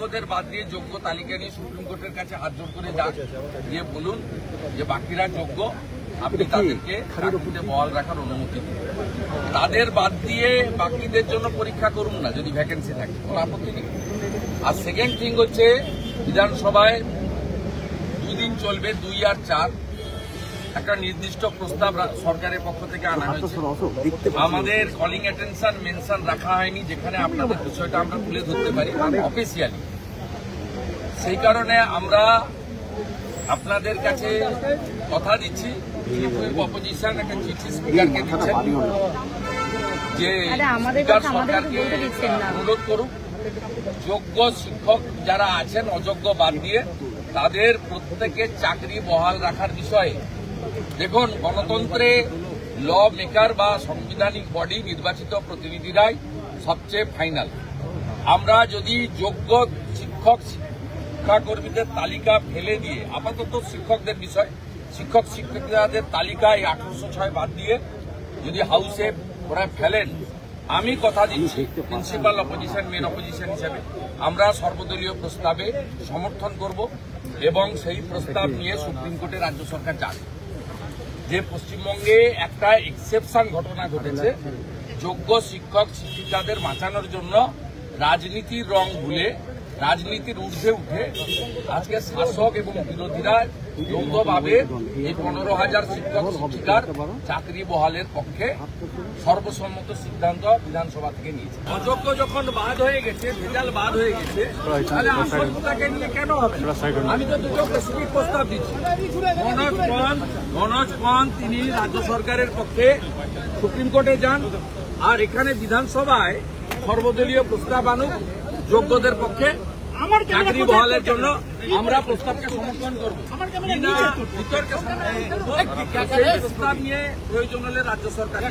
অযোগ্যদের বাদ দিয়ে যোগ্য তালিকা নিয়ে সুপ্রিম কোর্টের কাছে হাত জোড় করে যান, দিয়ে বলুন যে বাকিরা যোগ্য, আপনি তাদেরকে চাকরিতে বহাল রাখার অনুমতি দিন। তাদের বাদ দিয়ে বাকিদের জন্য পরীক্ষা করুন না, যদি ভ্যাকেন্সি থাকে, কোনো আপত্তি নেই। আর সেকেন্ড থিং হচ্ছে, বিধানসভায় 2 দিন চলবে, 2 আর 4, একটা নির্দিষ্ট প্রস্তাব সরকারের পক্ষ থেকে আনা হয়েছে। আমাদের কলিং অ্যাটেনশন মেনশন রাখা হয়নি, যেখানে আপনাদের বিষয়টা আমরা তুলে ধরতে পারি অফিসিয়ালি। সেই কারণে আমরা আপনাদের কাছে কথা দিচ্ছি, অপোজিশন একটা চিঠি স্পিকারকে দিচ্ছেন যে স্পিকার সরকারকে অনুরোধ করুক যোগ্য শিক্ষক যারা আছেন অযোগ্য বাদ দিয়ে তাদের প্রত্যেকের চাকরি বহাল রাখার বিষয়ে। দেখুন, গণতন্ত্রে ল মেকার বা সাংবিধানিক বডি নির্বাচিত প্রতিনিধিরাই সবচেয়ে ফাইনাল। আমরা যদি যোগ্য শিক্ষাকর্মীদের তালিকা ফেলে দিয়ে আপাতত শিক্ষকদের বিষয়, শিক্ষিকাদের তালিকায় 1806 বাদ দিয়ে যদি হাউসে ওরা ফেলেন, আমি কথা দিচ্ছি প্রিন্সিপাল অপোজিশন, মেন অপোজিশন হিসেবে আমরা সর্বদলীয় প্রস্তাবে সমর্থন করব এবং সেই প্রস্তাব নিয়ে সুপ্রিম কোর্টে রাজ্য সরকার যাবে। যে পশ্চিমবঙ্গে একটা এক্সেপশন ঘটনা ঘটেছে, যোগ্য শিক্ষক শিক্ষিকাদের বাঁচানোর জন্য রাজনীতির রং ভুলে রাজনীতির ঊর্ধ্বে উঠে আজকে শাসক এবং বিরোধীরা যৌথভাবে এই 15,000 শিক্ষক শিক্ষিকার চাকরি বহালের পক্ষে সর্বসম্মত সিদ্ধান্ত বিধানসভা থেকে নিয়েছে। অযোগ্য যখন বাদ হয়ে গেছে, ভেজাল বাদ হয়ে গেছে, তাহলে আসলটাকে নিয়ে কেন হবে? আমি তো দুটো স্পেসিফিক প্রস্তাব দিচ্ছি। মনোজ পন্ত তিনি রাজ্য সরকারের পক্ষে সুপ্রিম কোর্টে যান, আর এখানে বিধানসভায় সর্বদলীয় প্রস্তাব আনুক যোগ্যদের পক্ষে চাকরি বহালের জন্য। আমরা প্রস্তাবকে সমর্থন করব। প্রস্তাব নিয়ে প্রয়োজন হলে রাজ্য সরকার